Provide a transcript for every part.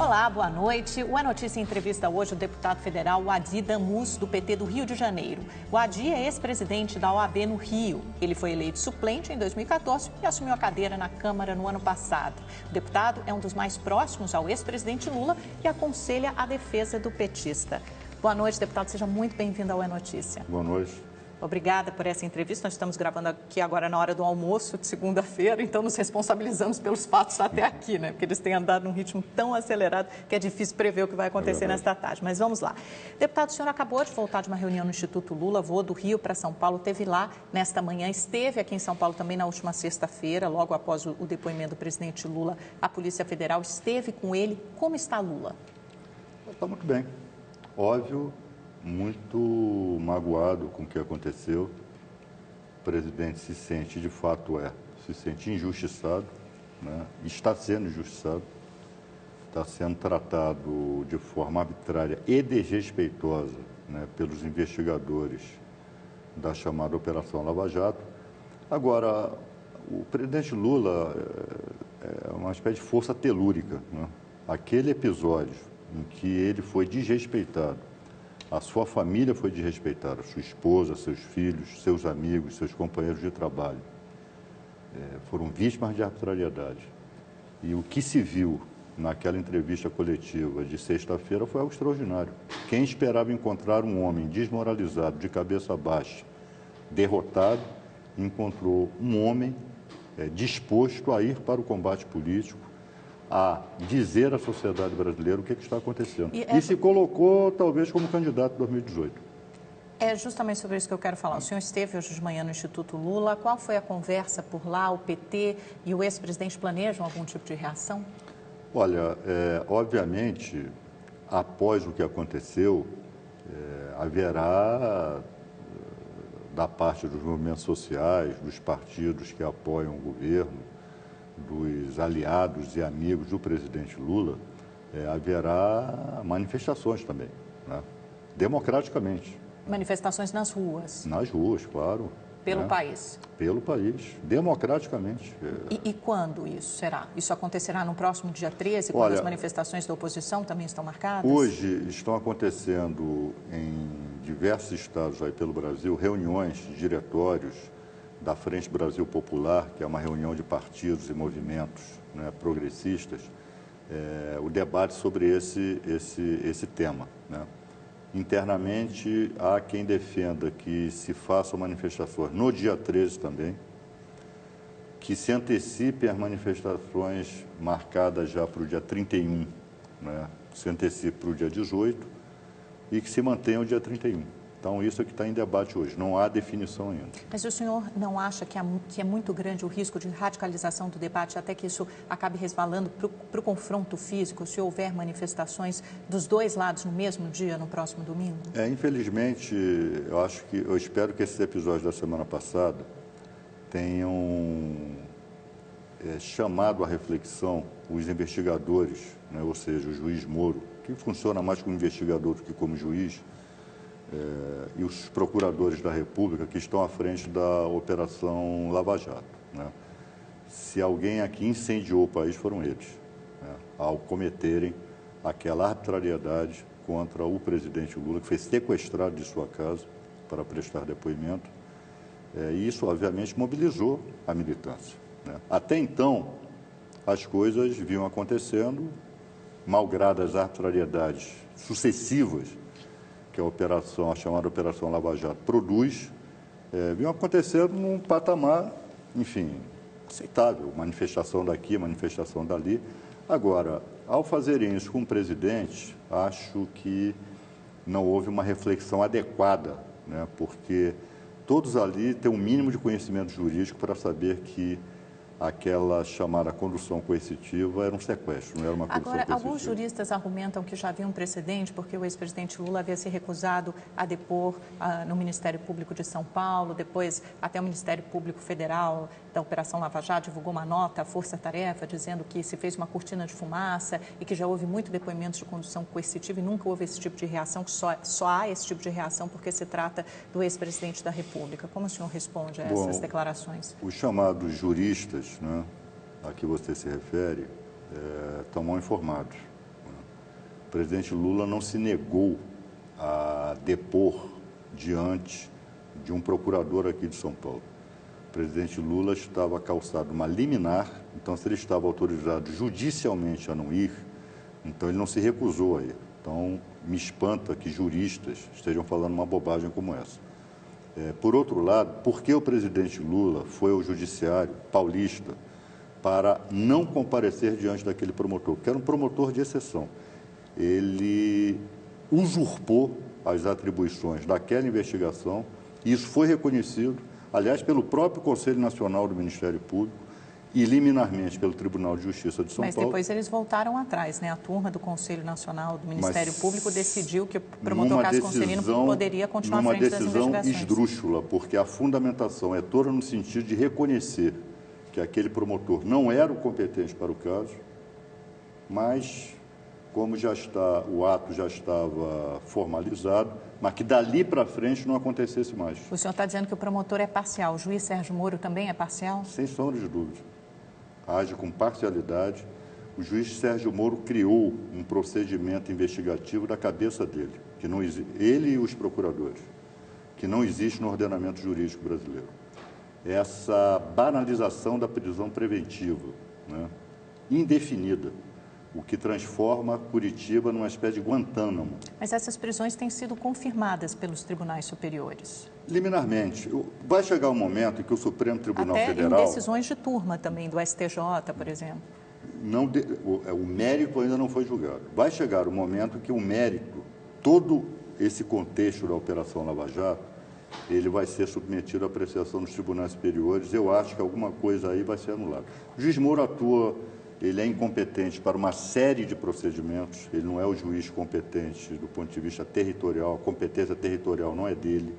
Olá, boa noite. O É Notícia entrevista hoje o deputado federal Adi Damus, do PT do Rio de Janeiro. O Adi é ex-presidente da OAB no Rio. Ele foi eleito suplente em 2014 e assumiu a cadeira na Câmara no ano passado. O deputado é um dos mais próximos ao ex-presidente Lula e aconselha a defesa do petista. Boa noite, deputado. Seja muito bem-vindo ao É Notícia. Boa noite. Obrigada por essa entrevista. Nós estamos gravando aqui agora na hora do almoço de segunda-feira, então nos responsabilizamos pelos fatos até aqui, né? Porque eles têm andado num ritmo tão acelerado que é difícil prever o que vai acontecer nesta tarde. Mas vamos lá. Deputado, o senhor acabou de voltar de uma reunião no Instituto Lula, voou do Rio para São Paulo, esteve lá nesta manhã, esteve aqui em São Paulo também na última sexta-feira, logo após o depoimento do presidente Lula, a Polícia Federal esteve com ele. Como está Lula? Está muito bem. Óbvio, muito magoado com o que aconteceu. O presidente se sente, de fato se sente injustiçado, né? Está sendo injustiçado, está sendo tratado de forma arbitrária e desrespeitosa, né, pelos investigadores da chamada Operação Lava Jato. Agora, o presidente Lula é uma espécie de força telúrica, né? Aquele episódio em que ele foi desrespeitado, a sua família foi desrespeitada, sua esposa, seus filhos, seus amigos, seus companheiros de trabalho. Foram vítimas de arbitrariedade. E o que se viu naquela entrevista coletiva de sexta-feira foi algo extraordinário. Quem esperava encontrar um homem desmoralizado, de cabeça baixa, derrotado, encontrou um homem disposto a ir para o combate político, a dizer à sociedade brasileira o que está acontecendo. E se colocou, talvez, como candidato em 2018. É justamente sobre isso que eu quero falar. O senhor esteve hoje de manhã no Instituto Lula. Qual foi a conversa por lá? O PT e o ex-presidente planejam algum tipo de reação? Olha, obviamente, após o que aconteceu, haverá, da parte dos movimentos sociais, dos partidos que apoiam o governo, dos aliados e amigos do presidente Lula, haverá manifestações também, né? Democraticamente. Manifestações nas ruas? Nas ruas, claro. Pelo país? Pelo país, democraticamente. E quando isso será? Isso acontecerá no próximo dia 13, quando as manifestações da oposição também estão marcadas? Hoje estão acontecendo em diversos estados aí pelo Brasil reuniões de diretórios da Frente Brasil Popular, que é uma reunião de partidos e movimentos, né, progressistas, o debate sobre esse tema, né? Internamente, há quem defenda que se façam manifestações no dia 13 também, que se antecipem as manifestações marcadas já para o dia 31, né, se antecipe para o dia 18 e que se mantenha o dia 31. Então, isso é que está em debate hoje. Não há definição ainda. Mas o senhor não acha que é muito grande o risco de radicalização do debate, até que isso acabe resvalando para o confronto físico, se houver manifestações dos dois lados no mesmo dia, no próximo domingo? Infelizmente, eu espero que esses episódios da semana passada tenham chamado à reflexão os investigadores, né, ou seja, o juiz Moro, que funciona mais como investigador do que como juiz, e os procuradores da República que estão à frente da Operação Lava Jato, né? Se alguém aqui incendiou o país, foram eles, né, ao cometerem aquela arbitrariedade contra o presidente Lula, que foi sequestrado de sua casa para prestar depoimento. E isso, obviamente, mobilizou a militância, né? Até então, as coisas vinham acontecendo, malgrado as arbitrariedades sucessivas que a chamada Operação Lava Jato produz, vinham acontecendo num patamar, enfim, aceitável, manifestação daqui, manifestação dali. Agora, ao fazerem isso com o presidente, acho que não houve uma reflexão adequada, né, porque todos ali têm um mínimo de conhecimento jurídico para saber que aquela chamada condução coercitiva era um sequestro, não era uma condução coercitiva. Agora, alguns juristas argumentam que já havia um precedente, porque o ex-presidente Lula havia se recusado a depor no Ministério Público de São Paulo, depois até o Ministério Público Federal da Operação Lava Jato divulgou uma nota, a Força Tarefa, dizendo que se fez uma cortina de fumaça e que já houve muito depoimentos de condução coercitiva e nunca houve esse tipo de reação, que só há esse tipo de reação porque se trata do ex-presidente da República. Como o senhor responde a essas declarações? Os chamados juristas, né, a que você se refere, estão mal informados, né? O presidente Lula não se negou a depor diante de um procurador aqui de São Paulo. O presidente Lula estava calçado uma liminar, então se ele estava autorizado judicialmente a não ir, então ele não se recusou a ir. Então me espanta que juristas estejam falando uma bobagem como essa. Por outro lado, por que o presidente Lula foi ao judiciário paulista para não comparecer diante daquele promotor? Que era um promotor de exceção. Ele usurpou as atribuições daquela investigação, e isso foi reconhecido, aliás, pelo próprio Conselho Nacional do Ministério Público e liminarmente pelo Tribunal de Justiça de São Paulo. Mas depois eles voltaram atrás, né? A turma do Conselho Nacional do Ministério Público decidiu que o promotor Cássio Conselino poderia continuar à frente das investigações. Uma decisão esdrúxula, porque a fundamentação é toda no sentido de reconhecer que aquele promotor não era o competente para o caso, mas como o ato já estava formalizado, mas que dali para frente não acontecesse mais. O senhor está dizendo que o promotor é parcial, o juiz Sérgio Moro também é parcial? Sem sombra de dúvida. Age com parcialidade. O juiz Sérgio Moro criou um procedimento investigativo da cabeça dele, que não existe, ele e os procuradores, que não existe no ordenamento jurídico brasileiro. Essa banalização da prisão preventiva, né, indefinida, o que transforma Curitiba numa espécie de Guantánamo. Mas essas prisões têm sido confirmadas pelos tribunais superiores? Liminarmente. Vai chegar um momento em que o Supremo Tribunal Federal... Até em decisões de turma também, do STJ, por exemplo. O mérito ainda não foi julgado. Vai chegar o momento em que o mérito, todo esse contexto da Operação Lava Jato, ele vai ser submetido à apreciação dos tribunais superiores. Eu acho que alguma coisa aí vai ser anulada. O juiz Moro atua... Ele é incompetente para uma série de procedimentos, ele não é o juiz competente do ponto de vista territorial, a competência territorial não é dele.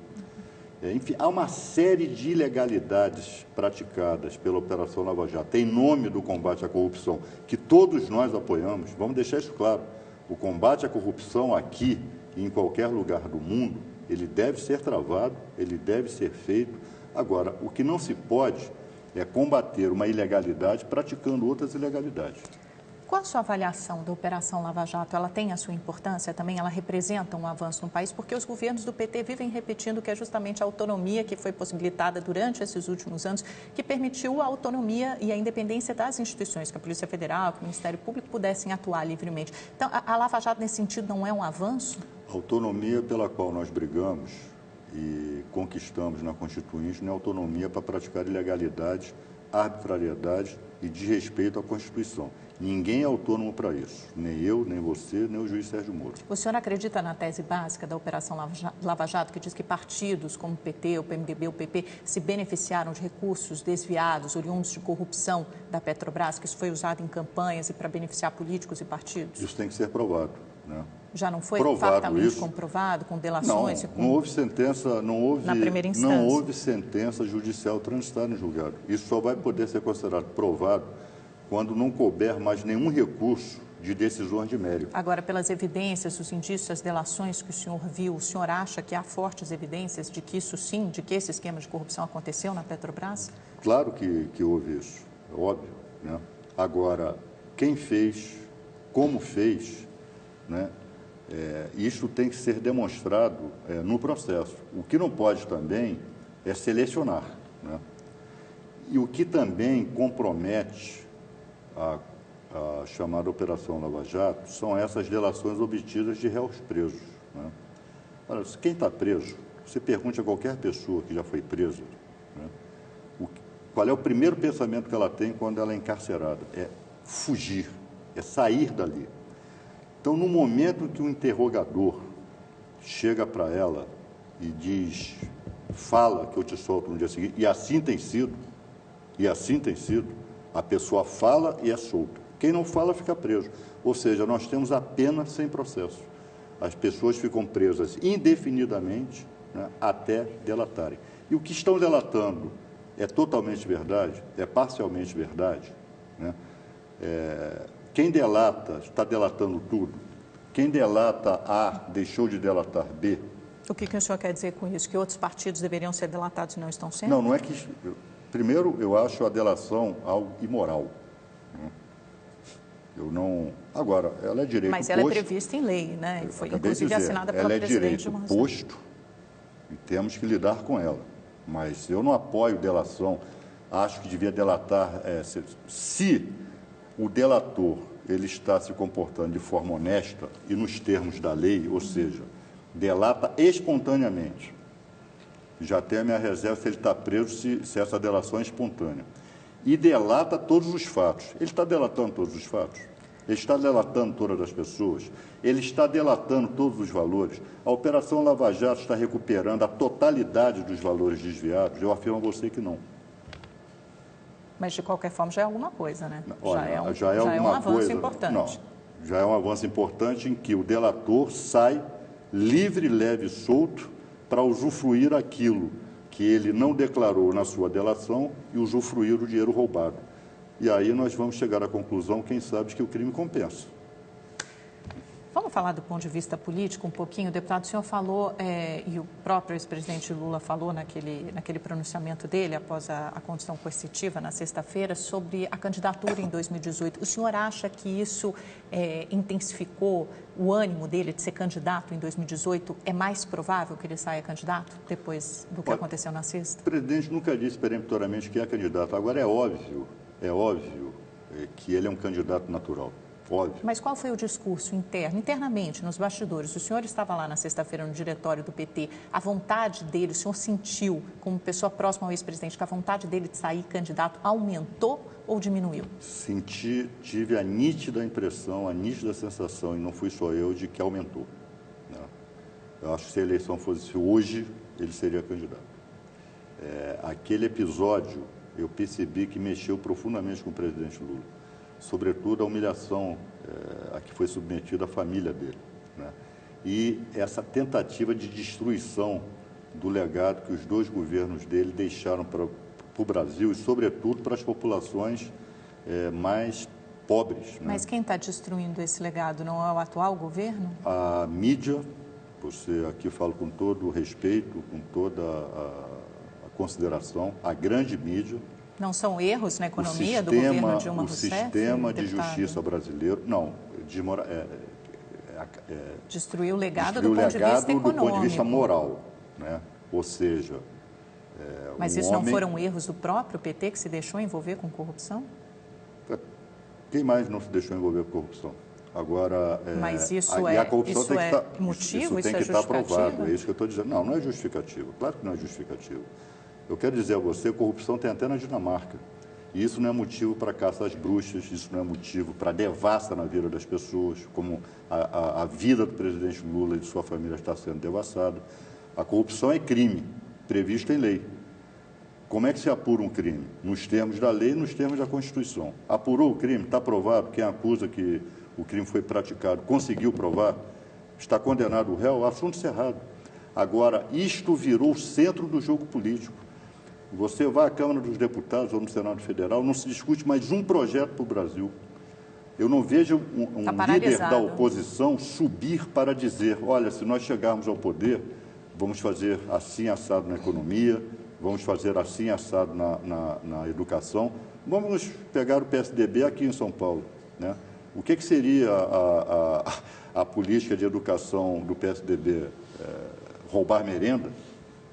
Enfim, há uma série de ilegalidades praticadas pela Operação Lava Jato em nome do combate à corrupção, que todos nós apoiamos. Vamos deixar isso claro. O combate à corrupção aqui e em qualquer lugar do mundo, ele deve ser travado, ele deve ser feito. Agora, o que não se pode é combater uma ilegalidade praticando outras ilegalidades. Qual a sua avaliação da Operação Lava Jato? Ela tem a sua importância também? Ela representa um avanço no país? Porque os governos do PT vivem repetindo que é justamente a autonomia que foi possibilitada durante esses últimos anos que permitiu a autonomia e a independência das instituições, que a Polícia Federal, que o Ministério Público pudessem atuar livremente. Então, a Lava Jato, nesse sentido, não é um avanço? A autonomia pela qual nós brigamos e conquistamos na Constituinte não é autonomia para praticar ilegalidades, arbitrariedade e desrespeito à Constituição. Ninguém é autônomo para isso, nem eu, nem você, nem o juiz Sérgio Moro. O senhor acredita na tese básica da Operação Lava Jato, que diz que partidos como o PT, o PMDB, o PP, se beneficiaram de recursos desviados, oriundos de corrupção da Petrobras, que isso foi usado em campanhas e para beneficiar políticos e partidos? Isso tem que ser provado, né? Já não foi factamente comprovado, com delações? Não houve sentença, na primeira instância. Não houve sentença judicial transitada em julgado. Isso só vai poder ser considerado provado quando não couber mais nenhum recurso de decisões de mérito. Agora, pelas evidências, os indícios, as delações que o senhor viu, o senhor acha que há fortes evidências de que isso sim, de que esse esquema de corrupção aconteceu na Petrobras? Claro que houve isso, é óbvio, né? Agora, quem fez, como fez, né? Isso tem que ser demonstrado no processo. O que não pode também é selecionar, né? E o que também compromete a chamada Operação Lava Jato são essas delações obtidas de réus presos, né? Olha, quem está preso, você pergunte a qualquer pessoa que já foi presa, né, qual é o primeiro pensamento que ela tem quando ela é encarcerada? É fugir, é sair dali. Então, no momento que o interrogador chega para ela e diz, fala que eu te solto no dia seguinte, e assim tem sido, a pessoa fala e é solta. Quem não fala fica preso. Ou seja, nós temos a pena sem processo. As pessoas ficam presas indefinidamente, né, até delatarem. E o que estão delatando é totalmente verdade, é parcialmente verdade, né? Quem delata está delatando tudo. Quem delata A deixou de delatar B. O que o senhor quer dizer com isso? Que outros partidos deveriam ser delatados e não estão sendo? Não é que... Primeiro, eu acho a delação algo imoral, né? Eu não... Agora, ela é direito Mas posto... ela é prevista em lei, né? Foi, inclusive, assinada pela presidente Dilma Rousseff. Ela é direito posto e temos que lidar com ela. Mas eu não apoio delação. Acho que devia delatar... se o delator ele está se comportando de forma honesta e nos termos da lei, ou seja, delata espontaneamente. Já tenho a minha reserva se ele está preso, se essa delação é espontânea. E delata todos os fatos. Ele está delatando todos os fatos? Ele está delatando todas as pessoas? Ele está delatando todos os valores? A Operação Lava Jato está recuperando a totalidade dos valores desviados? Eu afirmo a você que não. Mas, de qualquer forma, já é alguma coisa, né? Olha, já é um avanço importante. Não, já é um avanço importante em que o delator sai livre, leve e solto para usufruir aquilo que ele não declarou na sua delação e usufruir o dinheiro roubado. E aí nós vamos chegar à conclusão, quem sabe, que o crime compensa. Vamos falar do ponto de vista político um pouquinho. Deputado, o senhor falou, e o próprio ex-presidente Lula falou naquele pronunciamento dele, após a condição coercitiva, na sexta-feira, sobre a candidatura em 2018. O senhor acha que isso intensificou o ânimo dele de ser candidato em 2018? É mais provável que ele saia candidato depois do que aconteceu na sexta? O presidente nunca disse peremptoriamente que é candidato. Agora é óbvio que ele é um candidato natural. Óbvio. Mas qual foi o discurso internamente, nos bastidores? O senhor estava lá na sexta-feira no diretório do PT. A vontade dele, o senhor sentiu, como pessoa próxima ao ex-presidente, que a vontade dele de sair candidato aumentou ou diminuiu? Tive a nítida impressão, a nítida sensação, e não fui só eu, de que aumentou. Né? Eu acho que se a eleição fosse hoje, ele seria candidato. Aquele episódio, eu percebi que mexeu profundamente com o presidente Lula. Sobretudo a humilhação a que foi submetida a família dele. Né? E essa tentativa de destruição do legado que os dois governos dele deixaram para o Brasil e, sobretudo, para as populações mais pobres. Né? Mas quem está destruindo esse legado não é o atual governo? A mídia, você aqui falo com todo o respeito, com toda a consideração, a grande mídia. Não são erros na economia do governo Dilma Rousseff? O sistema de justiça brasileiro, não, destruiu o legado do ponto de vista econômico. Do ponto de vista moral, né? Ou seja, mas isso não foram erros do próprio PT que se deixou envolver com corrupção? Quem mais não se deixou envolver com corrupção? Agora, mas isso a corrupção tem que estar, motivo, isso tem que estar provado, é isso que eu estou dizendo. Não, não é justificativo, claro que não é justificativo. Eu quero dizer a você, corrupção tem até na Dinamarca. E isso não é motivo para caça às bruxas, isso não é motivo para devassa na vida das pessoas, como a vida do presidente Lula e de sua família está sendo devassada. A corrupção é crime, previsto em lei. Como é que se apura um crime? Nos termos da lei e nos termos da Constituição. Apurou o crime, está provado, quem acusa que o crime foi praticado conseguiu provar, está condenado o réu, o assunto encerrado. Agora, isto virou o centro do jogo político. Você vai à Câmara dos Deputados ou no Senado Federal, não se discute mais um projeto para o Brasil. Eu não vejo um líder da oposição subir para dizer, olha, se nós chegarmos ao poder, vamos fazer assim assado na economia, vamos fazer assim assado na educação. Vamos pegar o PSDB aqui em São Paulo. Né? O que seria a política de educação do PSDB? Roubar merenda?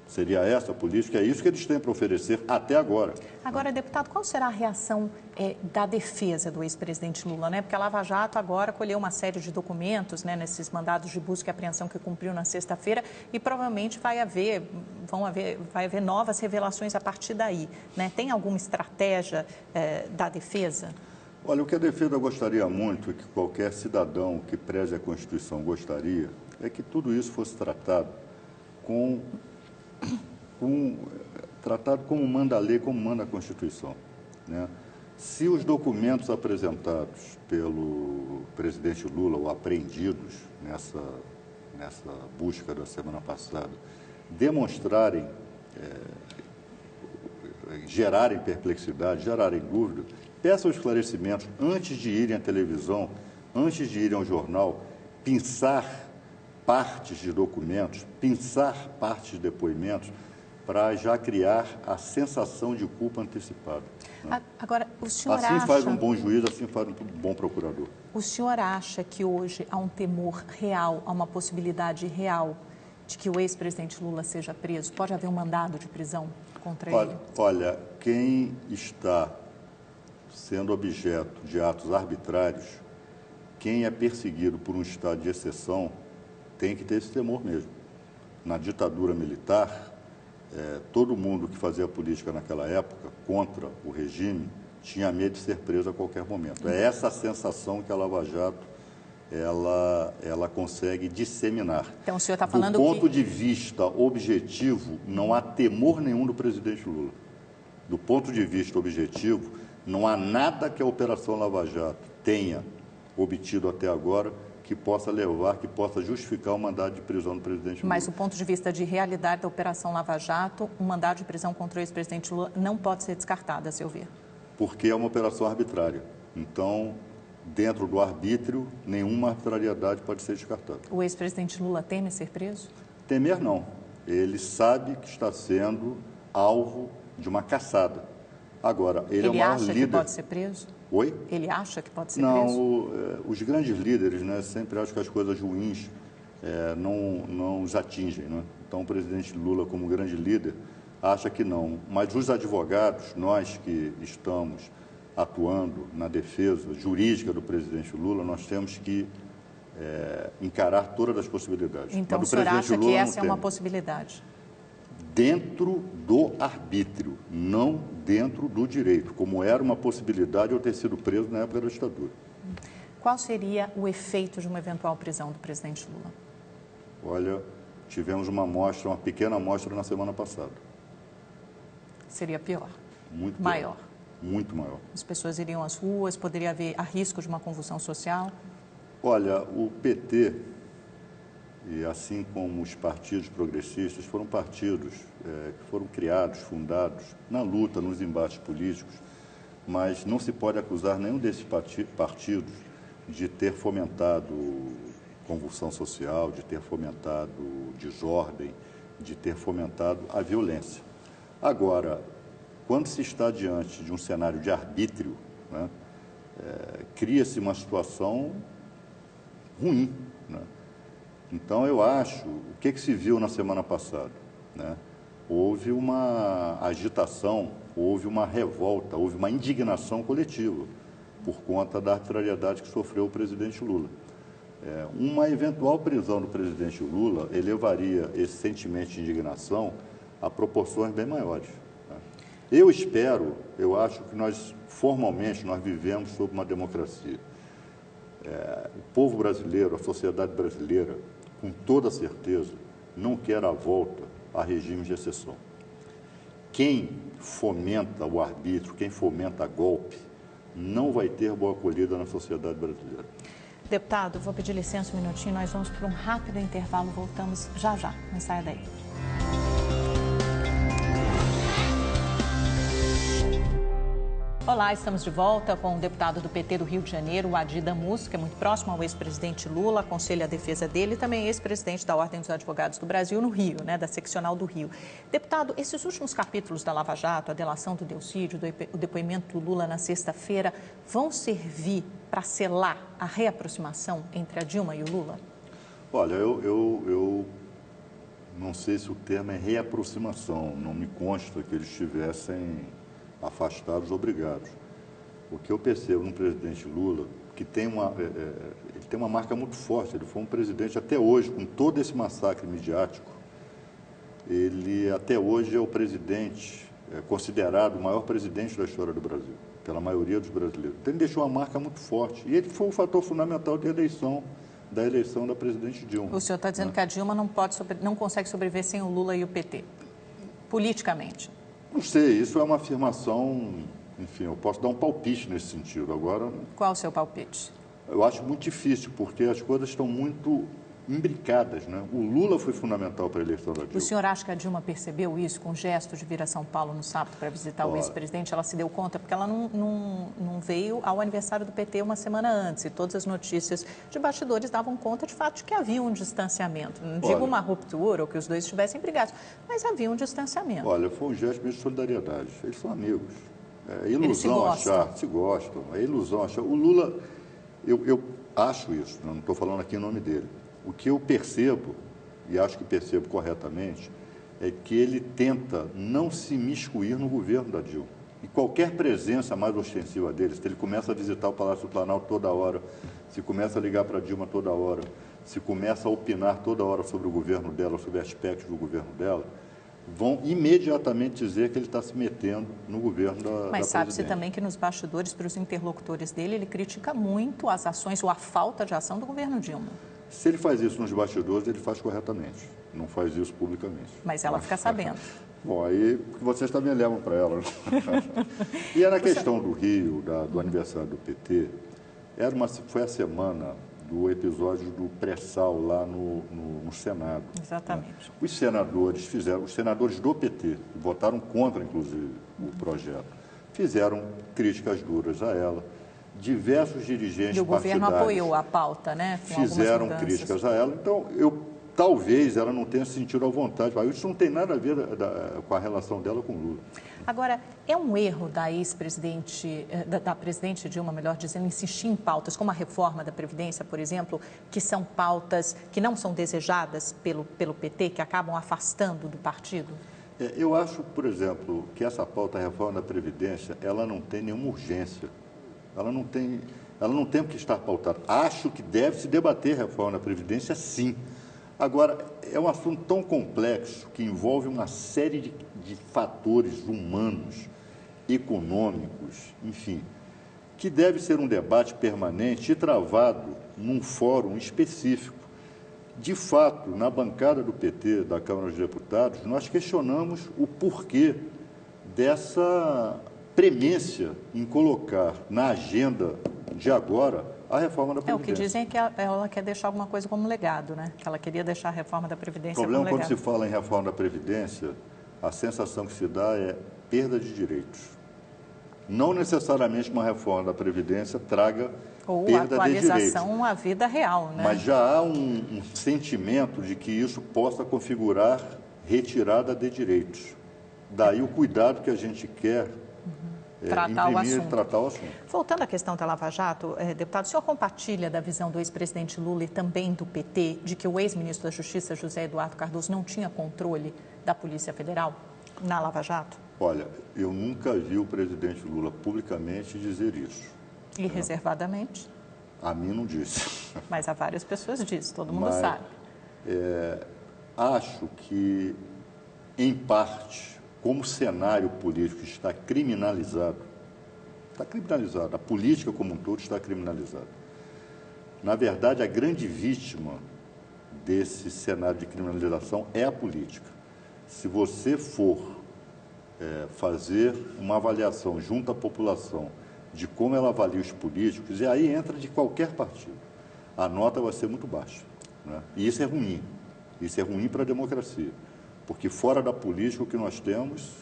Seria essa a política? É isso que eles têm para oferecer até agora. Agora, deputado, qual será a reação da defesa do ex-presidente Lula? Né? Porque a Lava Jato agora colheu uma série de documentos, né, nesses mandados de busca e apreensão que cumpriu na sexta-feira e provavelmente vai haver novas revelações a partir daí. Né? Tem alguma estratégia da defesa? Olha, o que a defesa gostaria muito, e que qualquer cidadão que preze a Constituição gostaria, é que tudo isso fosse tratado como manda a lei, como manda a Constituição. Né? Se os documentos apresentados pelo presidente Lula, ou apreendidos nessa busca da semana passada, demonstrarem, gerarem perplexidade, gerarem dúvida, peçam esclarecimentos antes de irem à televisão, antes de irem ao jornal, pensar partes de documentos, pensar partes de depoimentos, para já criar a sensação de culpa antecipada. Né? Agora, o senhor assim faz um bom juiz, assim faz um bom procurador. O senhor acha que hoje há um temor real, há uma possibilidade real de que o ex-presidente Lula seja preso? Pode haver um mandado de prisão contra ele? Olha, quem está sendo objeto de atos arbitrários, quem é perseguido por um estado de exceção, tem que ter esse temor mesmo. Na ditadura militar, todo mundo que fazia política naquela época, contra o regime, tinha medo de ser preso a qualquer momento. É essa a sensação que a Lava Jato ela consegue disseminar. Então, o senhor está falando do ponto de vista objetivo, não há temor nenhum do presidente Lula. Do ponto de vista objetivo, não há nada que a Operação Lava Jato tenha obtido até agora que possa levar, que possa justificar o mandado de prisão do presidente Lula. Mas, do ponto de vista de realidade da Operação Lava Jato, um mandado de prisão contra o ex-presidente Lula não pode ser descartado, a seu ver? Porque é uma operação arbitrária. Então, dentro do arbítrio, nenhuma arbitrariedade pode ser descartada. O ex-presidente Lula teme ser preso? Temer não. Ele sabe que está sendo alvo de uma caçada. Agora, ele é o maior líder... Ele acha que pode ser preso? Oi? Ele acha que pode ser preso? Não, os grandes líderes, né, sempre acham que as coisas ruins não os atingem. Né? Então, o presidente Lula, como grande líder, acha que não. Mas os advogados, nós que estamos atuando na defesa jurídica do presidente Lula, nós temos que encarar todas as possibilidades. Então, o senhor acha que essa é uma possibilidade? Dentro do arbítrio, não dentro do direito, como era uma possibilidade eu ter sido preso na época da ditadura. Qual seria o efeito de uma eventual prisão do presidente Lula? Olha, tivemos uma pequena amostra na semana passada. Seria pior? Muito pior. Maior? Muito maior. As pessoas iriam às ruas, poderia haver risco de uma convulsão social? Olha, o PT, e assim como os partidos progressistas, foram partidos que foram criados, fundados na luta, nos embates políticos, mas não se pode acusar nenhum desses partidos de ter fomentado convulsão social, de ter fomentado desordem, de ter fomentado a violência. Agora, quando se está diante de um cenário de arbítrio, né, cria-se uma situação ruim, né? Então, eu acho, o que se viu na semana passada? Né? Houve uma agitação, houve uma revolta, houve uma indignação coletiva por conta da arbitrariedade que sofreu o presidente Lula. Uma eventual prisão do presidente Lula elevaria esse sentimento de indignação a proporções bem maiores. Né? Eu acho que formalmente, nós vivemos sob uma democracia. O povo brasileiro, a sociedade brasileira, com toda certeza, não quer a volta a regimes de exceção. Quem fomenta o arbítrio, quem fomenta golpe, não vai ter boa acolhida na sociedade brasileira. Deputado, vou pedir licença um minutinho, nós vamos para um rápido intervalo, voltamos já já, não saia daí. Olá, estamos de volta com o deputado do PT do Rio de Janeiro, o Adi Damus, que é muito próximo ao ex-presidente Lula, aconselha a defesa dele, e também ex-presidente da Ordem dos Advogados do Brasil no Rio, né, da seccional do Rio. Deputado, esses últimos capítulos da Lava Jato, a delação do Delcídio, o depoimento do Lula na sexta-feira, vão servir para selar a reaproximação entre a Dilma e o Lula? Olha, eu não sei se o termo é reaproximação, não me consta que eles estivessem afastados, obrigados. O que eu percebo no presidente Lula, que ele tem uma marca muito forte, ele foi um presidente até hoje, com todo esse massacre midiático, ele até hoje é o presidente, considerado o maior presidente da história do Brasil, pela maioria dos brasileiros. Então ele deixou uma marca muito forte, e ele foi um fator fundamental da eleição da presidente Dilma. O senhor está dizendo que a Dilma não consegue sobreviver sem o Lula e o PT, politicamente? Não sei, isso é uma afirmação, enfim, eu posso dar um palpite nesse sentido. Agora, qual o seu palpite? Eu acho muito difícil, porque as coisas estão muito imbricadas, né? O Lula foi fundamental para a eleição da Dilma. O senhor acha que a Dilma percebeu isso com o gesto de vir a São Paulo no sábado para visitar o ex-presidente? Ela se deu conta porque ela não veio ao aniversário do PT uma semana antes e todas as notícias de bastidores davam conta de fato de que havia um distanciamento. Não digo uma ruptura ou que os dois estivessem brigados, mas havia um distanciamento. Olha, foi um gesto mesmo de solidariedade. Eles são amigos. É ilusão eles se gostam. se gostam. É ilusão achar. O Lula, eu acho isso, não estou falando aqui em nome dele. O que eu percebo, e acho que percebo corretamente, é que ele tenta não se miscuir no governo da Dilma. E qualquer presença mais ostensiva dele, se ele começa a visitar o Palácio do Planalto toda hora, se começa a ligar para a Dilma toda hora, se começa a opinar toda hora sobre o governo dela, sobre aspectos do governo dela, vão imediatamente dizer que ele está se metendo no governo da Mas sabe-se presidente. também que nos bastidores, para os interlocutores dele, ele critica muito as ações ou a falta de ação do governo Dilma. Se ele faz isso nos bastidores, ele faz corretamente. Não faz isso publicamente. Mas ela fica sabendo. Bom, aí vocês também levam para ela. E era a questão do Rio, do aniversário do PT, foi a semana do episódio do pré-sal lá no Senado. Exatamente. Né? Os senadores do PT, que votaram contra, inclusive, o projeto, fizeram críticas duras a ela. Diversos dirigentes e o governo partidários apoiou a pauta, né? Com fizeram críticas a ela. Então, talvez ela não tenha se sentido à vontade. Isso não tem nada a ver com a relação dela com o Lula. Agora, é um erro da ex-presidente, da presidente Dilma, melhor dizendo, insistir em pautas como a reforma da Previdência, por exemplo, que são pautas que não são desejadas pelo PT, que acabam afastando do partido? Eu acho, por exemplo, que essa pauta, a reforma da Previdência, ela não tem nenhuma urgência. Ela não tem o que estar pautada. Acho que deve se debater a reforma da Previdência, sim. Agora, é um assunto tão complexo que envolve uma série de fatores humanos, econômicos, enfim, que deve ser um debate permanente e travado num fórum específico. De fato, na bancada do PT, da Câmara dos Deputados, nós questionamos o porquê dessa premência em colocar na agenda de agora a reforma da Previdência. O que dizem é que ela quer deixar alguma coisa como legado, né? Que ela queria deixar a reforma da Previdência como legado. O problema quando se fala em reforma da Previdência, a sensação que se dá é perda de direitos. Não necessariamente uma reforma da Previdência traga ou perda de direitos. Ou atualização à vida real, né? Mas já há um sentimento de que isso possa configurar retirada de direitos. Daí o cuidado que a gente quer tratar o assunto. Voltando à questão da Lava Jato, deputado, o senhor compartilha da visão do ex-presidente Lula e também do PT de que o ex-ministro da Justiça, José Eduardo Cardoso, não tinha controle da Polícia Federal na Lava Jato? Olha, eu nunca vi o presidente Lula publicamente dizer isso. E reservadamente? A mim não disse. Mas a várias pessoas dizem, todo mundo sabe. Acho que, em parte, como o cenário político está criminalizado, a política como um todo está criminalizada. Na verdade, a grande vítima desse cenário de criminalização é a política. Se você for fazer uma avaliação junto à população de como ela avalia os políticos, e aí entra de qualquer partido, a nota vai ser muito baixa, né? E isso é ruim. Isso é ruim para a democracia. Porque fora da política o que nós temos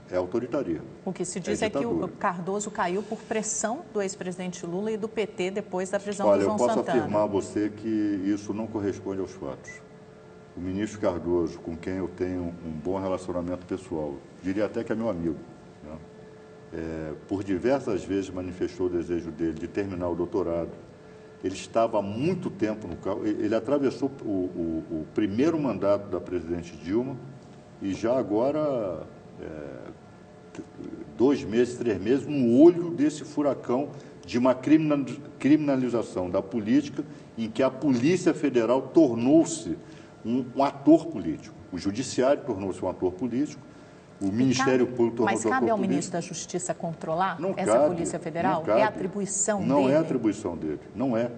é autoritarismo. O que se diz é que o Cardoso caiu por pressão do ex-presidente Lula e do PT depois da prisão do João Santana. Olha, eu posso afirmar a você que isso não corresponde aos fatos. O ministro Cardoso, com quem eu tenho um bom relacionamento pessoal, diria até que é meu amigo, né? Por diversas vezes manifestou o desejo dele de terminar o doutorado. Ele estava há muito tempo no cargo, ele atravessou o primeiro mandato da presidente Dilma e já agora, 2 meses, 3 meses, no olho desse furacão de uma criminalização da política em que a Polícia Federal tornou-se um ator político. O Judiciário tornou-se um ator político, o Ministério Público tornou-se um ator político. Mas cabe ao ministro da Justiça controlar essa Polícia Federal? É atribuição dele? Não é atribuição dele, não é.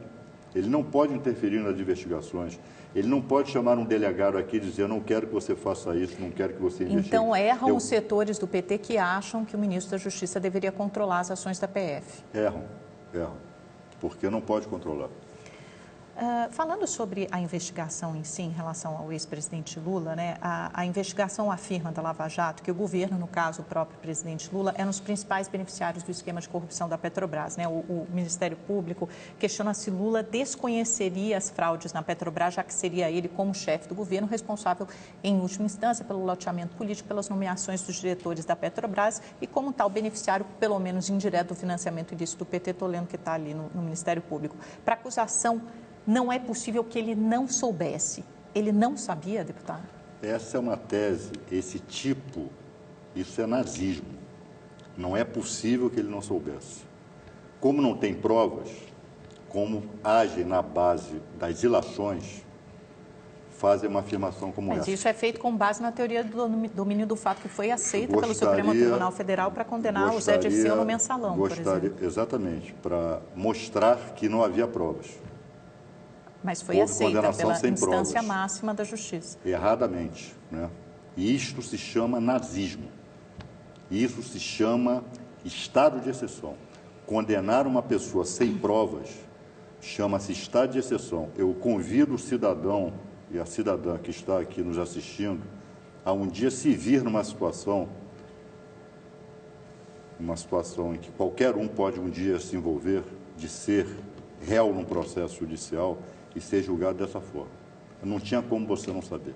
Ele não pode interferir nas investigações. Ele não pode chamar um delegado aqui e dizer, eu não quero que você faça isso, não quero que você investigue. Então erram os setores do PT que acham que o ministro da Justiça deveria controlar as ações da PF? Erram, porque não pode controlar. Falando sobre a investigação em si, em relação ao ex-presidente Lula, né, a investigação afirma da Lava Jato que o governo, no caso o próprio presidente Lula, é um dos principais beneficiários do esquema de corrupção da Petrobras. Né? O Ministério Público questiona se Lula desconheceria as fraudes na Petrobras, já que seria ele, como chefe do governo, responsável, em última instância, pelo loteamento político, pelas nomeações dos diretores da Petrobras e, como tal, beneficiário, pelo menos indireto, do financiamento ilícito do PT. Estou lendo que está ali no Ministério Público. Para acusação, não é possível que ele não soubesse. Ele não sabia, deputado? Essa é uma tese, isso é nazismo. Não é possível que ele não soubesse. Como não tem provas, como age na base das ilações, fazem uma afirmação como essa. Mas isso é feito com base na teoria do domínio do fato que foi aceita pelo Supremo Tribunal Federal para condenar o Zé Dirceu no Mensalão, por exemplo. Exatamente, para mostrar que não havia provas. Mas foi aceita pela instância máxima da Justiça. Erradamente, né? E isto se chama nazismo. Isso se chama estado de exceção. Condenar uma pessoa sem provas chama-se estado de exceção. Eu convido o cidadão e a cidadã que está aqui nos assistindo a um dia se vir numa situação em que qualquer um pode um dia se envolver de ser réu num processo judicial e ser julgado dessa forma. Não tinha como você não saber.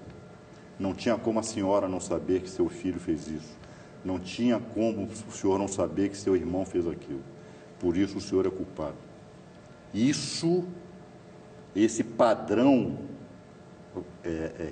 Não tinha como a senhora não saber que seu filho fez isso. Não tinha como o senhor não saber que seu irmão fez aquilo. Por isso o senhor é culpado. Esse padrão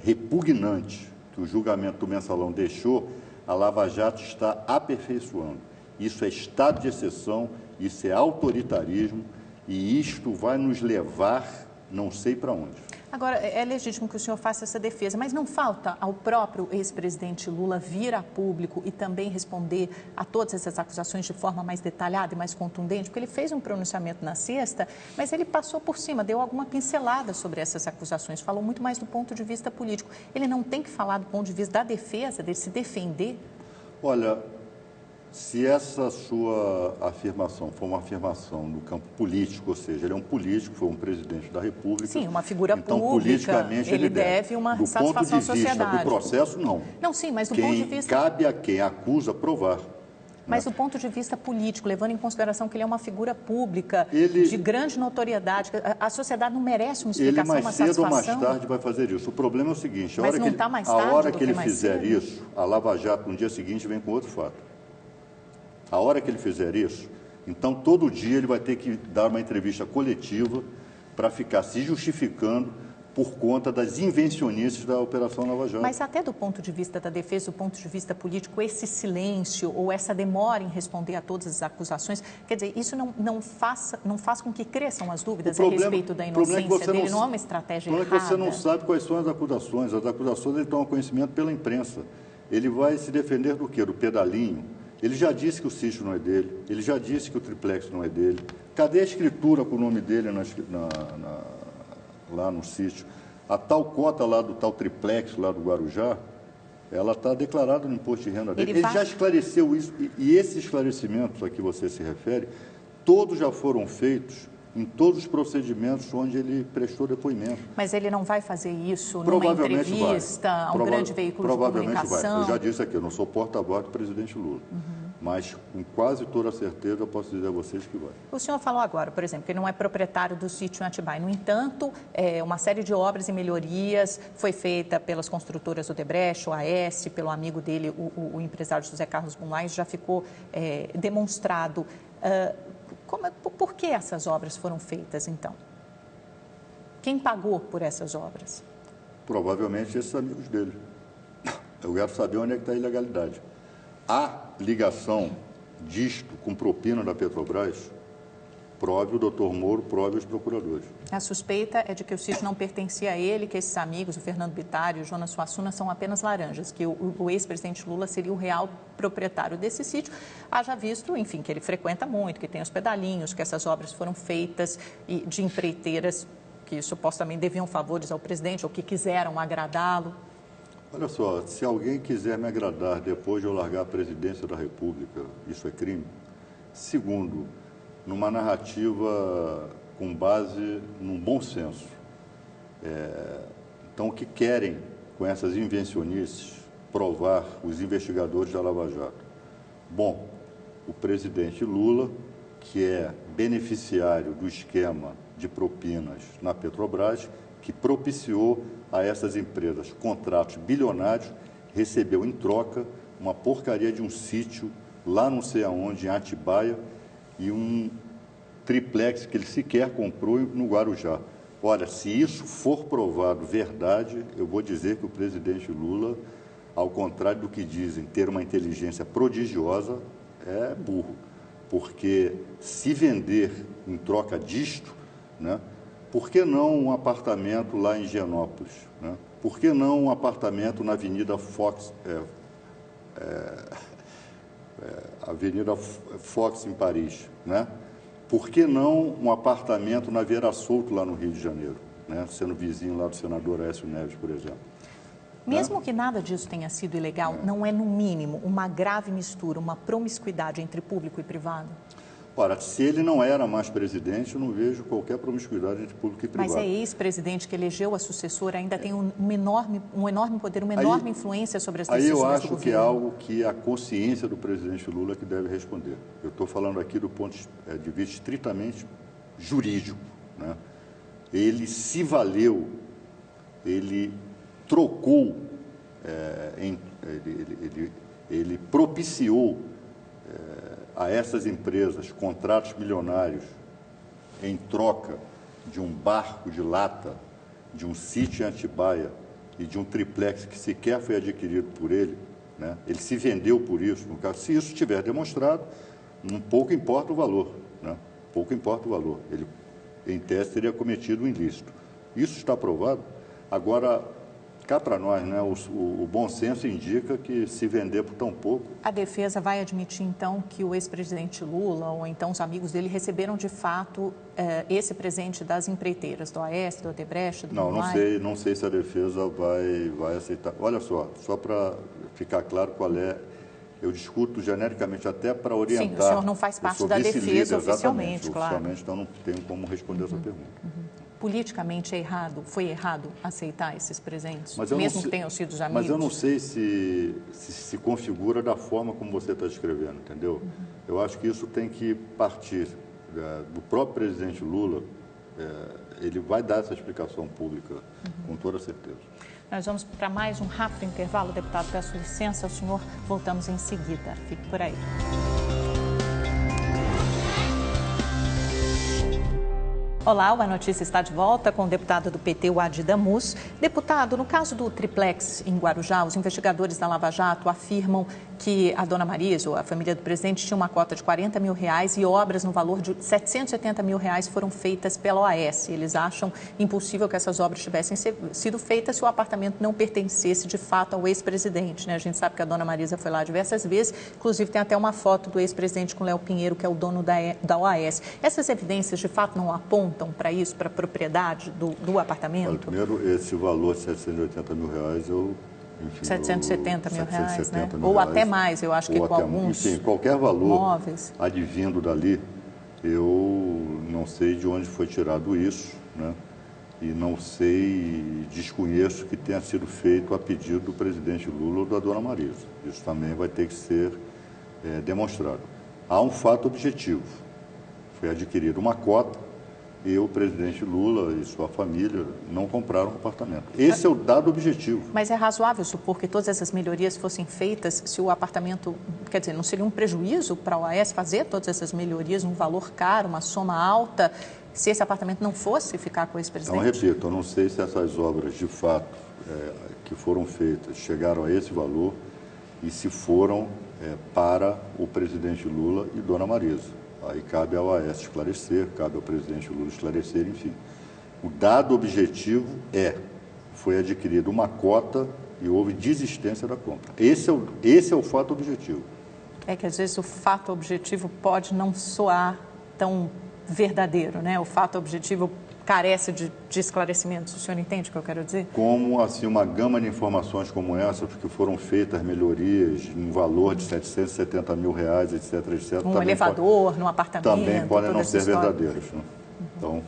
repugnante que o julgamento do Mensalão deixou, a Lava Jato está aperfeiçoando. Isso é estado de exceção, isso é autoritarismo e isto vai nos levar não sei para onde. Agora, é legítimo que o senhor faça essa defesa, mas não falta ao próprio ex-presidente Lula vir a público e também responder a todas essas acusações de forma mais detalhada e mais contundente? Porque ele fez um pronunciamento na sexta, mas ele passou por cima, deu alguma pincelada sobre essas acusações, falou muito mais do ponto de vista político. Ele não tem que falar do ponto de vista da defesa, dele se defender? Olha, se essa sua afirmação for uma afirmação no campo político, ou seja, ele é um político, foi um presidente da República. Sim, uma figura então, pública, politicamente ele deve uma satisfação à sociedade. Do ponto de vista do processo, não. Não, sim, mas do ponto de vista... Cabe a quem acusa provar. Mas do ponto de vista político, levando em consideração que ele é uma figura pública de grande notoriedade, a sociedade não merece uma explicação, uma satisfação? Ele mais cedo ou mais tarde vai fazer isso. O problema é o seguinte, a hora que ele fizer isso, a Lava Jato no dia seguinte vem com outro fato. A hora que ele fizer isso, então todo dia ele vai ter que dar uma entrevista coletiva para ficar se justificando por conta das invencionices da Operação Lava Jato. Mas até do ponto de vista da defesa, do ponto de vista político, esse silêncio ou essa demora em responder a todas as acusações, quer dizer, isso não faz com que cresçam as dúvidas a respeito da inocência dele? Não é uma estratégia errada? O problema é que você não sabe quais são as acusações. As acusações ele toma conhecimento pela imprensa. Ele vai se defender do quê? Do pedalinho. Ele já disse que o sítio não é dele, ele já disse que o triplex não é dele. Cadê a escritura com o nome dele lá no sítio? A tal cota lá do tal triplex lá do Guarujá, ela está declarada no imposto de renda dele. Ele já esclareceu isso, e esses esclarecimentos a que você se refere, todos já foram feitos em todos os procedimentos onde ele prestou depoimento. Mas ele não vai fazer isso numa entrevista a um grande veículo de comunicação? Vai. Eu já disse aqui, eu não sou porta-voz do presidente Lula. Mas com quase toda certeza eu posso dizer a vocês que vai. O senhor falou agora, por exemplo, que não é proprietário do sítio em Atibaia. No entanto, uma série de obras e melhorias foi feita pelas construtoras Odebrecht, o AES, pelo amigo dele, o empresário José Carlos Bunlais, já ficou demonstrado. Por que essas obras foram feitas, então? Quem pagou por essas obras? Provavelmente esses amigos dele. Eu quero saber onde é que está a ilegalidade. A ligação disto com propina da Petrobras, prove o doutor Moro, prove os procuradores. A suspeita é de que o sítio não pertencia a ele, que esses amigos, o Fernando Bittar e o Jonas Suassuna, são apenas laranjas, que o ex-presidente Lula seria o real proprietário desse sítio, haja visto, enfim, que ele frequenta muito, que tem os pedalinhos, que essas obras foram feitas de empreiteiras que supostamente deviam favores ao presidente ou que quiseram agradá-lo. Olha só, se alguém quiser me agradar depois de eu largar a presidência da República, isso é crime? Segundo, numa narrativa com base num bom senso. Então, o que querem com essas invencionices provar os investigadores da Lava Jato? Bom, o presidente Lula, que é beneficiário do esquema de propinas na Petrobras, que propiciou a essas empresas contratos bilionários, recebeu em troca uma porcaria de um sítio lá não sei aonde, em Atibaia, e um triplex que ele sequer comprou no Guarujá. Olha, se isso for provado verdade, eu vou dizer que o presidente Lula, ao contrário do que dizem, ter uma inteligência prodigiosa, é burro. Porque se vender em troca disto, né, por que não um apartamento lá em Higienópolis? Né? Por que não um apartamento na Avenida Fox em Paris? Né? Por que não um apartamento na Vieira Solto, lá no Rio de Janeiro, né? Sendo vizinho lá do senador Aécio Neves, por exemplo? Mesmo que nada disso tenha sido ilegal, não é, no mínimo, uma grave mistura, uma promiscuidade entre público e privado? Ora, se ele não era mais presidente, eu não vejo qualquer promiscuidade entre público e privado. Mas é ex-presidente que elegeu a sucessora, ainda tem um enorme poder, uma enorme influência sobre as decisões do governo. Aí eu acho que é algo que a consciência do presidente Lula que deve responder. Eu estou falando aqui do ponto de vista estritamente jurídico, né? Ele se valeu, ele trocou, ele propiciou a essas empresas contratos milionários em troca de um barco de lata, de um sítio em Atibaia e de um triplex que sequer foi adquirido por ele, né? Ele se vendeu por isso. No caso, se isso estiver demonstrado, pouco importa o valor, né? Pouco importa o valor. Ele, em tese, teria cometido um ilícito. Isso está provado. Agora, cá para nós, né, o bom senso indica que se vender por tão pouco... A defesa vai admitir, então, que o ex-presidente Lula, ou então os amigos dele, receberam, de fato, esse presente das empreiteiras, do Aécio, do Odebrecht, do Não sei se a defesa vai aceitar. Olha só para ficar claro qual é... Eu discuto genericamente até para orientar... Sim, o senhor não faz parte da defesa oficialmente, claro. Oficialmente, então não tenho como responder essa pergunta. Politicamente foi errado aceitar esses presentes, mesmo que tenham sido os amigos? Mas eu não sei se configura da forma como você está descrevendo, entendeu? Eu acho que isso tem que partir do próprio presidente Lula. Ele vai dar essa explicação pública com toda certeza. Nós vamos para mais um rápido intervalo. Deputado, peço licença ao senhor. Voltamos em seguida. Fique por aí. Olá, a notícia está de volta com o deputado do PT, o Adi Damus. Deputado, no caso do triplex em Guarujá, os investigadores da Lava Jato afirmam que a dona Marisa, ou a família do presidente, tinha uma cota de R$40 mil e obras no valor de R$770 mil foram feitas pela OAS. Eles acham impossível que essas obras tivessem sido feitas se o apartamento não pertencesse de fato ao ex-presidente, né? A gente sabe que a dona Marisa foi lá diversas vezes, inclusive tem até uma foto do ex-presidente com Léo Pinheiro, que é o dono da OAS. Essas evidências de fato não apontam para isso, para a propriedade do apartamento? Olha, primeiro, esse valor de R$780 mil, enfim, 770 mil reais, né? Ou até mais, eu acho que com alguns enfim, qualquer valor móveis advindo dali, eu não sei de onde foi tirado isso, né? E não sei, desconheço que tenha sido feito a pedido do presidente Lula ou da dona Marisa. Isso também vai ter que ser demonstrado. Há um fato objetivo. Foi adquirida uma cota e o presidente Lula e sua família não compraram um apartamento. Esse é o dado objetivo. Mas é razoável supor que todas essas melhorias fossem feitas se o apartamento... Quer dizer, não seria um prejuízo para a OAS fazer todas essas melhorias num valor caro, uma soma alta, se esse apartamento não fosse ficar com o ex-presidente? Então, repito, eu não sei se essas obras, de fato, que foram feitas, chegaram a esse valor e se foram para o presidente Lula e dona Marisa. Aí cabe ao OAS esclarecer, cabe ao presidente Lula esclarecer, enfim. O dado objetivo foi adquirida uma cota e houve desistência da compra. Esse é o fato objetivo. É que às vezes o fato objetivo pode não soar tão verdadeiro, né? O fato objetivo carece de esclarecimentos. O senhor entende o que eu quero dizer? Como assim, uma gama de informações como essa, porque foram feitas melhorias em valor de R$770 mil, etc., etc. Um elevador, num apartamento. Também podem não ser verdadeiros, né? Então...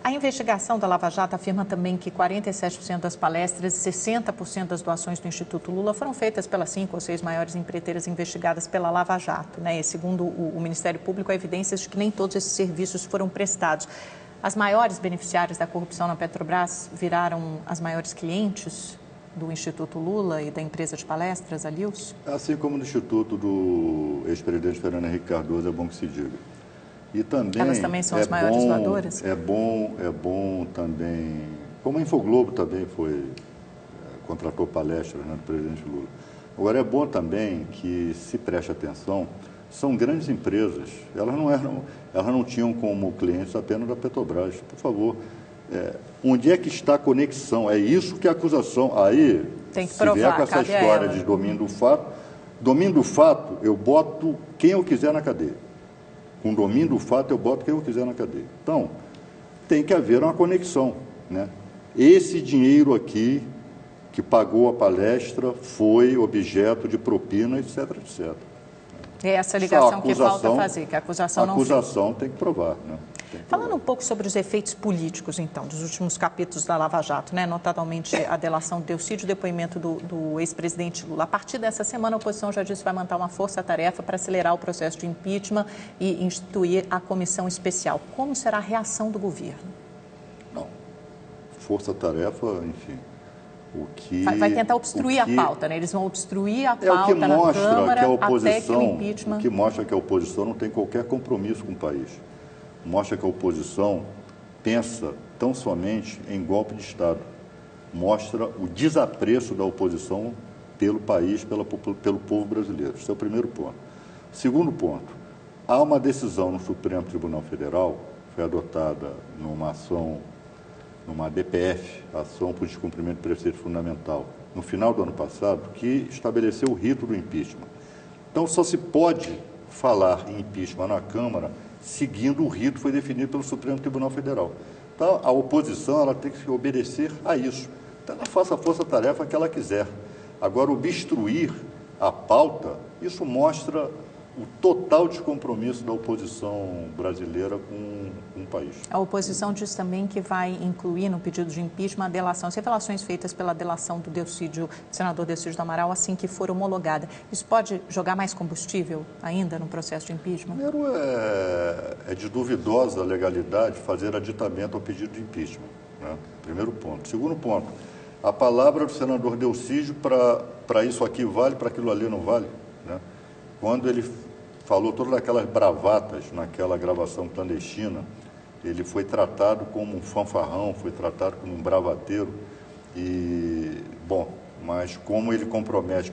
A investigação da Lava Jato afirma também que 47% das palestras e 60% das doações do Instituto Lula foram feitas pelas 5 ou 6 maiores empreiteiras investigadas pela Lava Jato, né? E segundo o Ministério Público, há evidências de que nem todos esses serviços foram prestados. As maiores beneficiárias da corrupção na Petrobras viraram as maiores clientes do Instituto Lula e da empresa de palestras, a Lius? Assim como no Instituto do ex-presidente Fernando Henrique Cardoso, é bom que se diga. E também elas também são as maiores doadoras? É bom também, como a Infoglobo também contratou palestras, né, do presidente Lula. Agora, é bom também que se preste atenção, são grandes empresas, elas não tinham como clientes apenas da Petrobras. Por favor, onde é que está a conexão? É isso que a acusação... Aí, tem que se provar, vier com essa história de domínio do fato, eu boto quem eu quiser na cadeia. Com domínio do fato, eu boto quem eu quiser na cadeia. Então, tem que haver uma conexão, né? Esse dinheiro aqui, que pagou a palestra, foi objeto de propina, etc, etc. É essa ligação que falta fazer, que a acusação não fez. A acusação tem que provar, né? Falando um pouco sobre os efeitos políticos, então, dos últimos capítulos da Lava Jato, né? Notadamente a delação do Delcídio, o depoimento do ex-presidente Lula. A partir dessa semana, a oposição já disse que vai montar uma força-tarefa para acelerar o processo de impeachment e instituir a comissão especial. Como será a reação do governo? Não. Força-tarefa, enfim... Vai tentar obstruir a pauta, né? Eles vão obstruir a pauta na Câmara até que o impeachment... O que mostra que a oposição não tem qualquer compromisso com o país. Mostra que a oposição pensa tão somente em golpe de Estado. Mostra o desapreço da oposição pelo país, pelo povo brasileiro. Esse é o primeiro ponto. Segundo ponto, há uma decisão no Supremo Tribunal Federal, foi adotada numa ação, numa DPF, Ação por Descumprimento de Preceito Fundamental, no final do ano passado, que estabeleceu o rito do impeachment. Então, só se pode falar em impeachment na Câmara seguindo o rito que foi definido pelo Supremo Tribunal Federal. Então, a oposição ela tem que obedecer a isso. Então, ela faça a força-tarefa que ela quiser. Agora, obstruir a pauta, isso mostra o total descompromisso da oposição brasileira com o país. A oposição diz também que vai incluir no pedido de impeachment a delação, as revelações feitas pela delação do senador Delcídio do Amaral, assim que for homologada. Isso pode jogar mais combustível ainda no processo de impeachment? Primeiro, é de duvidosa legalidade fazer aditamento ao pedido de impeachment, né? Primeiro ponto. Segundo ponto, a palavra do senador Delcídio para isso aqui vale, para aquilo ali não vale, né? Quando ele falou todas aquelas bravatas naquela gravação clandestina, ele foi tratado como um fanfarrão, foi tratado como um bravateiro e, bom, mas como ele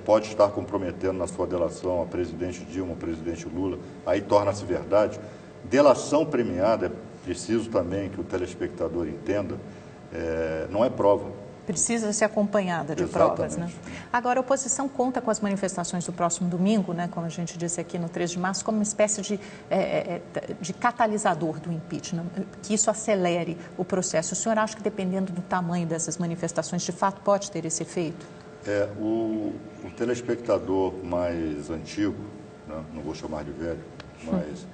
pode estar comprometendo na sua delação a presidente Dilma, a presidente Lula, aí torna-se verdade. Delação premiada, é preciso também que o telespectador entenda, não é prova. Precisa ser acompanhada de provas, né? Agora, a oposição conta com as manifestações do próximo domingo, né, como a gente disse aqui no 3 de março, como uma espécie de catalisador do impeachment, que isso acelere o processo. O senhor acha que, dependendo do tamanho dessas manifestações, de fato pode ter esse efeito? O telespectador mais antigo, né, não vou chamar de velho, mas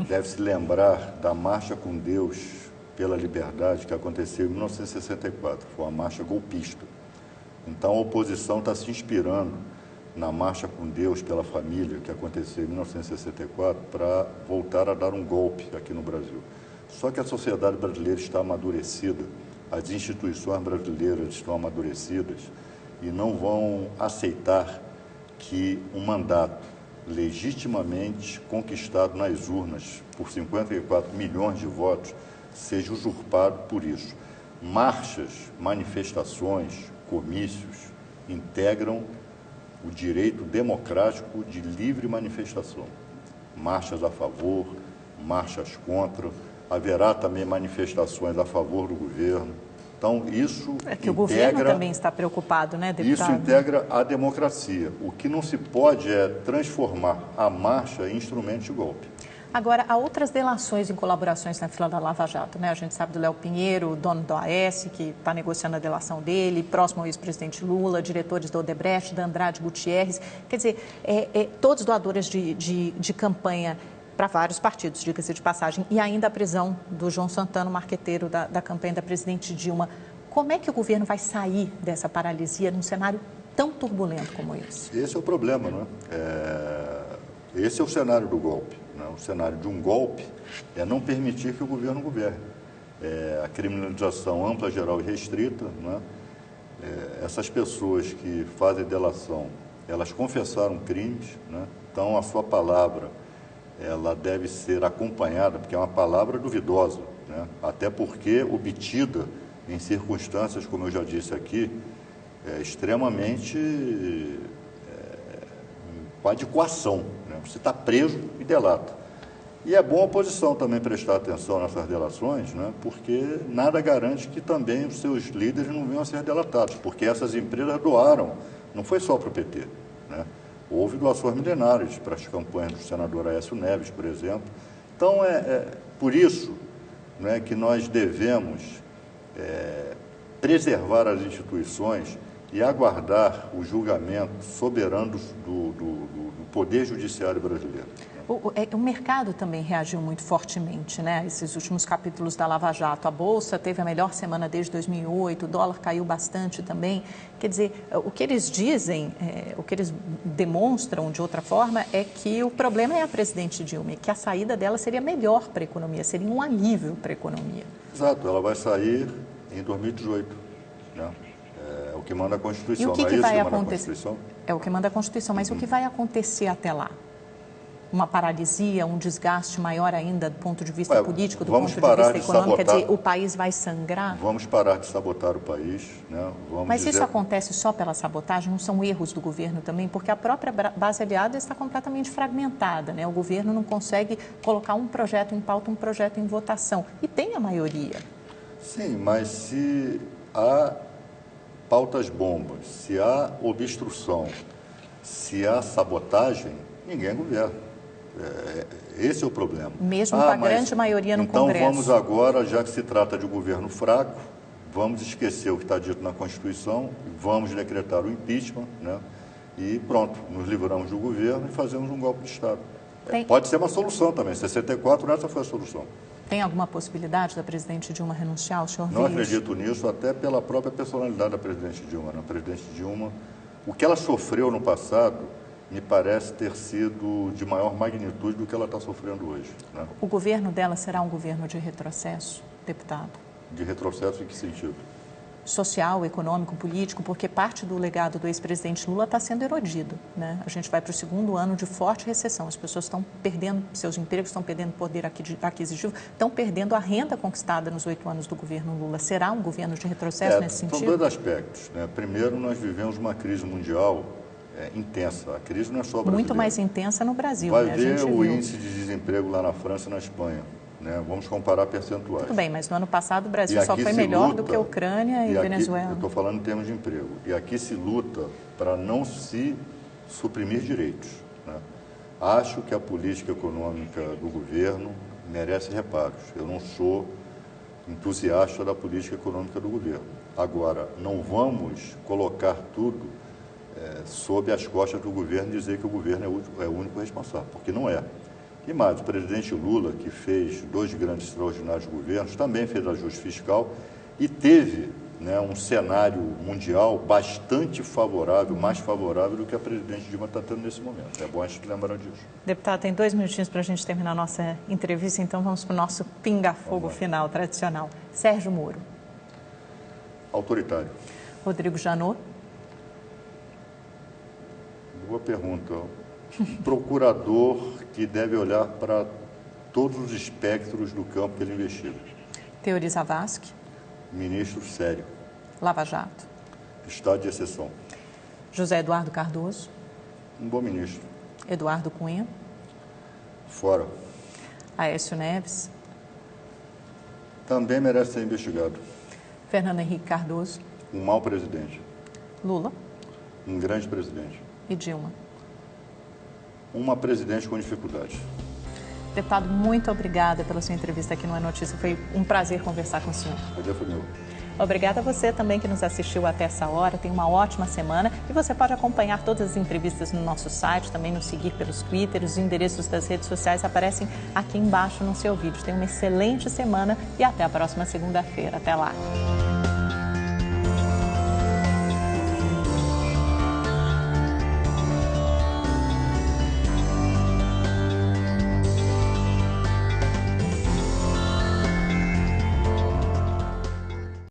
deve se lembrar da Marcha com Deus pela Liberdade, que aconteceu em 1964, foi uma marcha golpista. Então, a oposição está se inspirando na Marcha com Deus pela Família, que aconteceu em 1964, para voltar a dar um golpe aqui no Brasil. Só que a sociedade brasileira está amadurecida, as instituições brasileiras estão amadurecidas e não vão aceitar que um mandato legitimamente conquistado nas urnas por 54 milhões de votos seja usurpado por isso. Marchas, manifestações, comícios integram o direito democrático de livre manifestação. Marchas a favor, marchas contra, haverá também manifestações a favor do governo. Então, isso o governo também está preocupado, né, deputado? Isso integra a democracia. O que não se pode é transformar a marcha em instrumento de golpe. Agora, há outras delações em colaborações na fila da Lava Jato, né? A gente sabe do Léo Pinheiro, o dono do AS, que está negociando a delação dele, próximo ao ex-presidente Lula, diretores da Odebrecht, da Andrade Gutierrez. Quer dizer, todos doadores de campanha. para vários partidos, diga-se de passagem. E ainda a prisão do João Santana, marqueteiro da campanha da presidente Dilma. Como é que o governo vai sair dessa paralisia num cenário tão turbulento como esse? Esse é o problema, não é? Esse é o cenário do golpe. Né? O cenário de um golpe é não permitir que o governo governe. A criminalização ampla, geral e restrita. Não é? Essas pessoas que fazem delação, elas confessaram crimes, né? Então a sua palavra ela deve ser acompanhada, porque é uma palavra duvidosa, né? Até porque obtida em circunstâncias, como eu já disse aqui, extremamente de coação, né? Você está preso e delata. E é bom a oposição também prestar atenção nessas delações, né? Porque nada garante que também os seus líderes não venham a ser delatados, porque essas empresas doaram, não foi só para o PT, né? Houve doações milenárias para as campanhas do senador Aécio Neves, por exemplo. Então, por isso, né, que nós devemos preservar as instituições e aguardar o julgamento soberano do Poder Judiciário brasileiro. O mercado também reagiu muito fortemente, né? Esses últimos capítulos da Lava Jato. A Bolsa teve a melhor semana desde 2008, o dólar caiu bastante também. Quer dizer, o que eles dizem, o que eles demonstram de outra forma é que o problema é a presidente Dilma, e que a saída dela seria melhor para a economia, seria um alívio para a economia. Exato, ela vai sair em 2018, né? É o que manda a Constituição. E o que, não é que isso vai que manda acontecer? A Constituição? É o que manda a Constituição, mas o que vai acontecer até lá? Uma paralisia, um desgaste maior ainda do ponto de vista político, do ponto de vista econômico? Quer dizer, o país vai sangrar? Vamos parar de sabotar o país, né? Mas isso acontece só pela sabotagem? Não são erros do governo também? Porque a própria base aliada está completamente fragmentada, né? O governo não consegue colocar um projeto em pauta, um projeto em votação. E tem a maioria. Sim, mas se há pautas bombas, se há obstrução, se há sabotagem, ninguém governa. Esse é o problema. Mesmo com a grande maioria no então Congresso. Então vamos agora, já que se trata de um governo fraco, vamos esquecer o que está dito na Constituição, vamos decretar o impeachment, né? E pronto, nos livramos do governo e fazemos um golpe de Estado. Pode ser uma solução também. 64, essa foi a solução. Tem alguma possibilidade da presidente Dilma renunciar? O senhor Não acredito nisso, até pela própria personalidade da presidente Dilma. A presidente Dilma, o que ela sofreu no passado, me parece ter sido de maior magnitude do que ela está sofrendo hoje, né? O governo dela será um governo de retrocesso, deputado? De retrocesso em que sentido? Social, econômico, político, porque parte do legado do ex-presidente Lula está sendo erodido, né? A gente vai para o segundo ano de forte recessão, as pessoas estão perdendo seus empregos, estão perdendo poder aquisitivo, estão perdendo a renda conquistada nos 8 anos do governo Lula. Será um governo de retrocesso nesse sentido? São dois aspectos, né? Primeiro, nós vivemos uma crise mundial intensa. A crise não é só brasileira. Muito mais intensa no Brasil. Vai né? ver o índice de desemprego lá na França e na Espanha. Né? Vamos comparar percentuais. Tudo bem, mas no ano passado o Brasil só foi melhor do que a Ucrânia e Venezuela. Eu estou falando em termos de emprego. E aqui se luta para não se suprimir direitos, né? Acho que a política econômica do governo merece reparos. Eu não sou entusiasta da política econômica do governo. Agora, não vamos colocar tudo sob as costas do governo e dizer que o governo é o único responsável, porque não é. E mais, o presidente Lula, que fez 2 grandes extraordinários governos, também fez ajuste fiscal e teve, né, um cenário mundial bastante favorável, mais favorável do que a presidente Dilma está tendo nesse momento. É bom a gente lembrar disso. Deputado, tem 2 minutinhos para a gente terminar a nossa entrevista, então vamos para o nosso pinga-fogo final tradicional. Sérgio Moro. Autoritário. Rodrigo Janot. Boa pergunta. Um procurador que deve olhar para todos os espectros do campo que ele investiga. Teori Zavascki. Ministro sério. Lava Jato. Estado de exceção. José Eduardo Cardoso. Um bom ministro. Eduardo Cunha. Fora. Aécio Neves. Também merece ser investigado. Fernando Henrique Cardoso. Um mau presidente. Lula. Um grande presidente. E Dilma. Uma presidente com dificuldade. Deputado, muito obrigada pela sua entrevista aqui no É Notícia. Foi um prazer conversar com o senhor. Prazer foi meu. Obrigada a você também que nos assistiu até essa hora. Tenha uma ótima semana e você pode acompanhar todas as entrevistas no nosso site, também nos seguir pelos Twitter. Os endereços das redes sociais aparecem aqui embaixo no seu vídeo. Tenha uma excelente semana e até a próxima segunda-feira. Até lá!